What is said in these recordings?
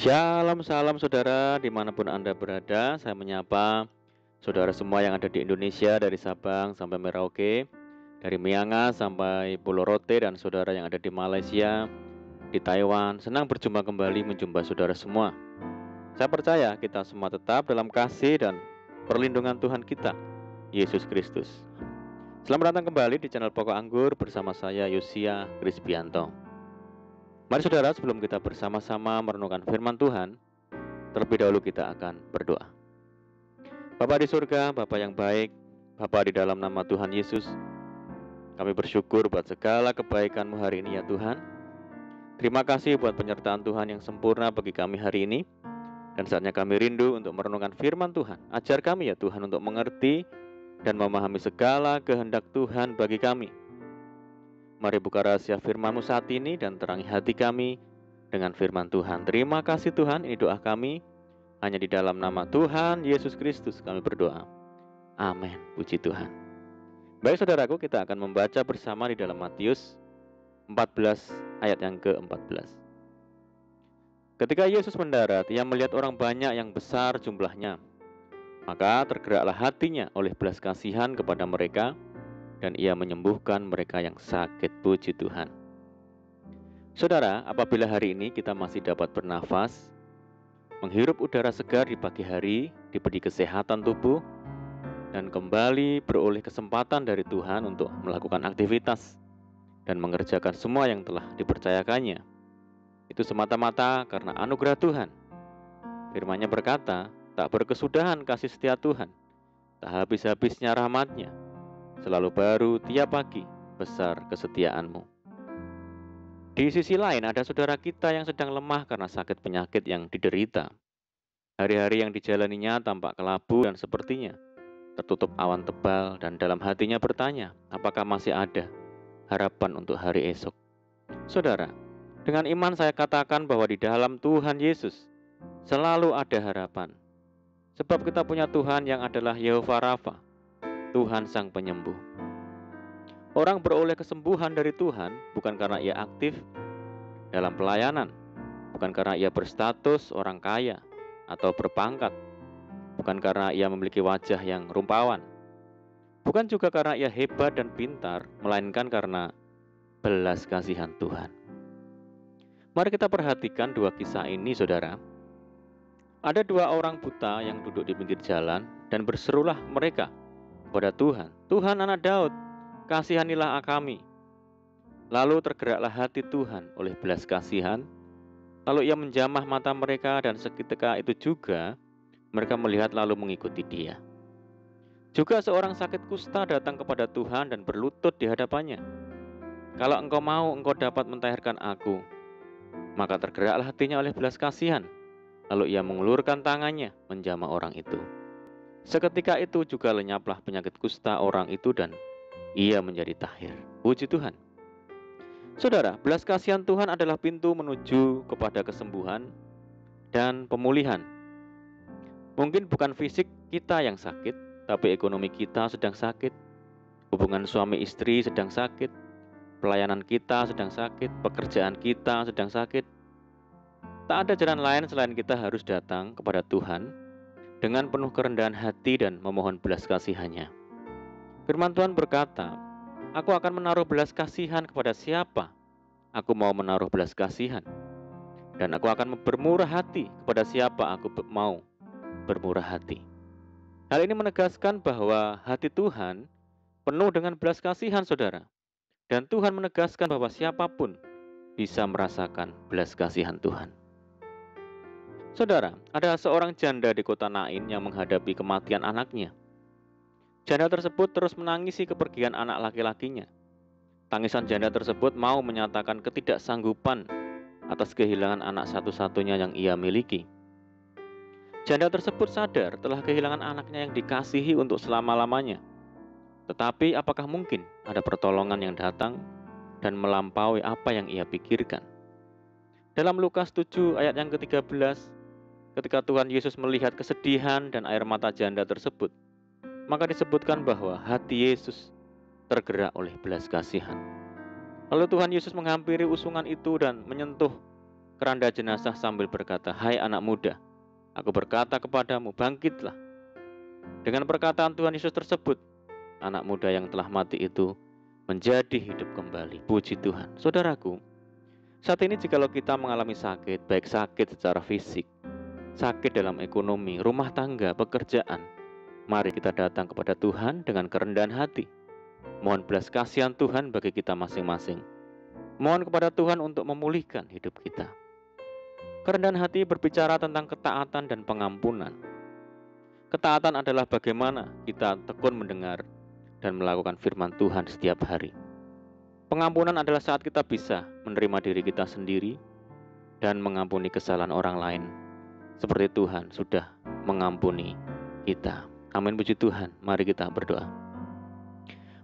Shalom, salam saudara, dimanapun Anda berada. Saya menyapa saudara semua yang ada di Indonesia, dari Sabang sampai Merauke, dari Miangas sampai Pulau Rote, dan saudara yang ada di Malaysia, di Taiwan. Senang berjumpa kembali menjumpa saudara semua. Saya percaya kita semua tetap dalam kasih dan perlindungan Tuhan kita, Yesus Kristus. Selamat datang kembali di channel Pokok Anggur bersama saya, Yosia Krisbianto. Mari saudara, sebelum kita bersama-sama merenungkan firman Tuhan, terlebih dahulu kita akan berdoa. Bapa di surga, Bapa yang baik, Bapa di dalam nama Tuhan Yesus, kami bersyukur buat segala kebaikan-Mu hari ini ya Tuhan. Terima kasih buat penyertaan Tuhan yang sempurna bagi kami hari ini. Dan saatnya kami rindu untuk merenungkan firman Tuhan. Ajar kami ya Tuhan untuk mengerti dan memahami segala kehendak Tuhan bagi kami. Mari buka rahasia firman-Mu saat ini dan terangi hati kami dengan firman Tuhan. Terima kasih Tuhan, ini doa kami. Hanya di dalam nama Tuhan Yesus Kristus kami berdoa. Amin. Puji Tuhan. Baik saudaraku, kita akan membaca bersama di dalam Matius 14 ayat yang ke-14. Ketika Yesus mendarat, ia melihat orang banyak yang besar jumlahnya. Maka tergeraklah hatinya oleh belas kasihan kepada mereka, dan ia menyembuhkan mereka yang sakit. Puji Tuhan. Saudara, apabila hari ini kita masih dapat bernafas, menghirup udara segar di pagi hari, diberi kesehatan tubuh, dan kembali beroleh kesempatan dari Tuhan untuk melakukan aktivitas dan mengerjakan semua yang telah dipercayakannya, itu semata-mata karena anugerah Tuhan. Firman-Nya berkata, tak berkesudahan kasih setia Tuhan, tak habis-habisnya rahmat-Nya, selalu baru tiap pagi, besar kesetiaan-Mu. Di sisi lain ada saudara kita yang sedang lemah karena sakit penyakit yang diderita. Hari-hari yang dijalaninya tampak kelabu dan sepertinya tertutup awan tebal, dan dalam hatinya bertanya, apakah masih ada harapan untuk hari esok? Saudara, dengan iman saya katakan bahwa di dalam Tuhan Yesus selalu ada harapan. Sebab kita punya Tuhan yang adalah Yehova Rafa, Tuhan Sang Penyembuh. Orang beroleh kesembuhan dari Tuhan bukan karena ia aktif dalam pelayanan, bukan karena ia berstatus orang kaya atau berpangkat, bukan karena ia memiliki wajah yang rumpawan, bukan juga karena ia hebat dan pintar, melainkan karena belas kasihan Tuhan. Mari kita perhatikan dua kisah ini, saudara. Ada dua orang buta yang duduk di pinggir jalan dan berserulah mereka kepada Tuhan, Tuhan anak Daud, kasihanilah kami. Lalu tergeraklah hati Tuhan oleh belas kasihan. Lalu ia menjamah mata mereka, dan seketika itu juga mereka melihat lalu mengikuti dia. Juga seorang sakit kusta datang kepada Tuhan dan berlutut di hadapannya. Kalau engkau mau, engkau dapat mentahirkan aku. Maka tergeraklah hatinya oleh belas kasihan. Lalu ia mengulurkan tangannya menjamah orang itu. Seketika itu juga lenyaplah penyakit kusta orang itu dan ia menjadi tahir. Puji Tuhan. Saudara, belas kasihan Tuhan adalah pintu menuju kepada kesembuhan dan pemulihan. Mungkin bukan fisik kita yang sakit, tapi ekonomi kita sedang sakit, hubungan suami istri sedang sakit, pelayanan kita sedang sakit, pekerjaan kita sedang sakit. Tak ada jalan lain selain kita harus datang kepada Tuhan dengan penuh kerendahan hati dan memohon belas kasihan-Nya. Firman Tuhan berkata, aku akan menaruh belas kasihan kepada siapa aku mau menaruh belas kasihan, dan aku akan bermurah hati kepada siapa aku mau bermurah hati. Hal ini menegaskan bahwa hati Tuhan penuh dengan belas kasihan, saudara. Dan Tuhan menegaskan bahwa siapapun bisa merasakan belas kasihan Tuhan. Saudara, ada seorang janda di kota Nain yang menghadapi kematian anaknya. Janda tersebut terus menangisi kepergian anak laki-lakinya. Tangisan janda tersebut mau menyatakan ketidaksanggupan atas kehilangan anak satu-satunya yang ia miliki. Janda tersebut sadar telah kehilangan anaknya yang dikasihi untuk selama-lamanya. Tetapi apakah mungkin ada pertolongan yang datang dan melampaui apa yang ia pikirkan? Dalam Lukas 7 ayat yang ke-13, ketika Tuhan Yesus melihat kesedihan dan air mata janda tersebut, maka disebutkan bahwa hati Yesus tergerak oleh belas kasihan. Lalu Tuhan Yesus menghampiri usungan itu dan menyentuh keranda jenazah sambil berkata, "Hai anak muda, aku berkata kepadamu, bangkitlah." Dengan perkataan Tuhan Yesus tersebut, anak muda yang telah mati itu menjadi hidup kembali. Puji Tuhan. Saudaraku, saat ini jikalau kita mengalami sakit, baik sakit secara fisik, sakit dalam ekonomi, rumah tangga, pekerjaan, mari kita datang kepada Tuhan dengan kerendahan hati. Mohon belas kasihan Tuhan bagi kita masing-masing. Mohon kepada Tuhan untuk memulihkan hidup kita. Kerendahan hati berbicara tentang ketaatan dan pengampunan. Ketaatan adalah bagaimana kita tekun mendengar dan melakukan firman Tuhan setiap hari. Pengampunan adalah saat kita bisa menerima diri kita sendiri dan mengampuni kesalahan orang lain, seperti Tuhan sudah mengampuni kita. Amin, puji Tuhan. Mari kita berdoa.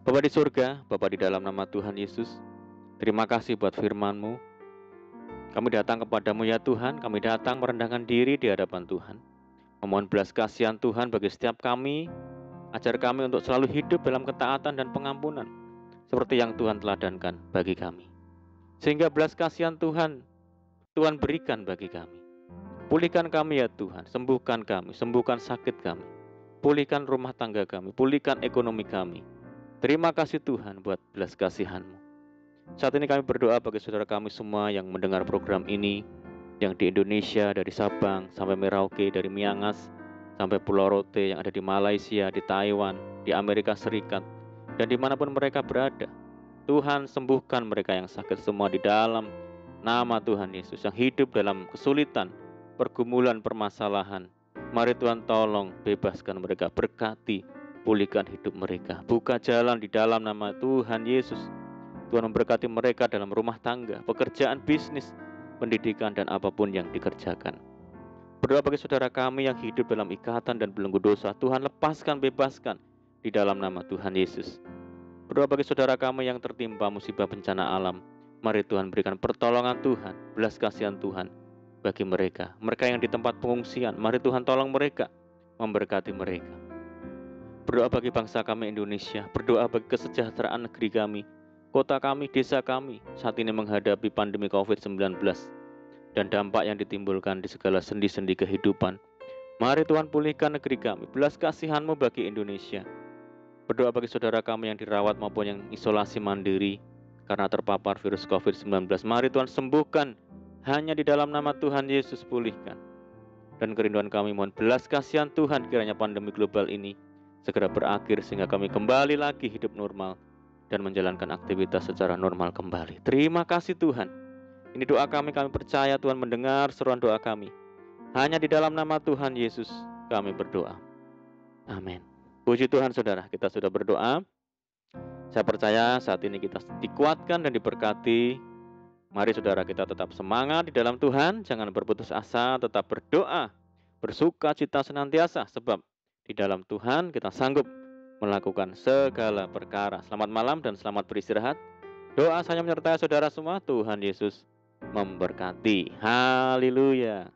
Bapa di surga, Bapa di dalam nama Tuhan Yesus, terima kasih buat firman-Mu. Kami datang kepadamu ya Tuhan, kami datang merendahkan diri di hadapan Tuhan. Memohon belas kasihan Tuhan bagi setiap kami, ajar kami untuk selalu hidup dalam ketaatan dan pengampunan, seperti yang Tuhan teladankan bagi kami. Sehingga belas kasihan Tuhan berikan bagi kami. Pulihkan kami ya Tuhan, sembuhkan kami, sembuhkan sakit kami, pulihkan rumah tangga kami, pulihkan ekonomi kami. Terima kasih Tuhan buat belas kasihan-Mu. Saat ini kami berdoa bagi saudara kami semua yang mendengar program ini, yang di Indonesia, dari Sabang sampai Merauke, dari Miangas sampai Pulau Rote, yang ada di Malaysia, di Taiwan, di Amerika Serikat, dan dimanapun mereka berada. Tuhan, sembuhkan mereka yang sakit semua di dalam nama Tuhan Yesus, yang hidup dalam kesulitan, pergumulan, permasalahan. Mari Tuhan tolong bebaskan mereka, berkati, pulihkan hidup mereka. Buka jalan di dalam nama Tuhan Yesus. Tuhan memberkati mereka dalam rumah tangga, pekerjaan, bisnis, pendidikan, dan apapun yang dikerjakan. Berdoa bagi saudara kami yang hidup dalam ikatan dan belenggu dosa. Tuhan lepaskan, bebaskan di dalam nama Tuhan Yesus. Berdoa bagi saudara kami yang tertimpa musibah bencana alam. Mari Tuhan berikan pertolongan Tuhan, belas kasihan Tuhan bagi mereka. Mereka yang di tempat pengungsian, mari Tuhan tolong mereka, memberkati mereka. Berdoa bagi bangsa kami Indonesia, berdoa bagi kesejahteraan negeri kami, kota kami, desa kami saat ini menghadapi pandemi COVID-19 dan dampak yang ditimbulkan di segala sendi-sendi kehidupan. Mari Tuhan pulihkan negeri kami, belas kasihan-Mu bagi Indonesia. Berdoa bagi saudara kami yang dirawat maupun yang isolasi mandiri karena terpapar virus COVID-19. Mari Tuhan sembuhkan, hanya di dalam nama Tuhan Yesus pulihkan. Dan kerinduan kami mohon belas kasihan Tuhan, kiranya pandemi global ini segera berakhir sehingga kami kembali lagi hidup normal dan menjalankan aktivitas secara normal kembali. Terima kasih Tuhan. Ini doa kami percaya Tuhan mendengar seruan doa kami. Hanya di dalam nama Tuhan Yesus kami berdoa. Amin. Puji Tuhan saudara, kita sudah berdoa. Saya percaya saat ini kita dikuatkan dan diberkati. Mari saudara kita tetap semangat di dalam Tuhan, jangan berputus asa, tetap berdoa, bersuka cita senantiasa, sebab di dalam Tuhan kita sanggup melakukan segala perkara. Selamat malam dan selamat beristirahat. Doa saya menyertai saudara semua, Tuhan Yesus memberkati. Haleluya.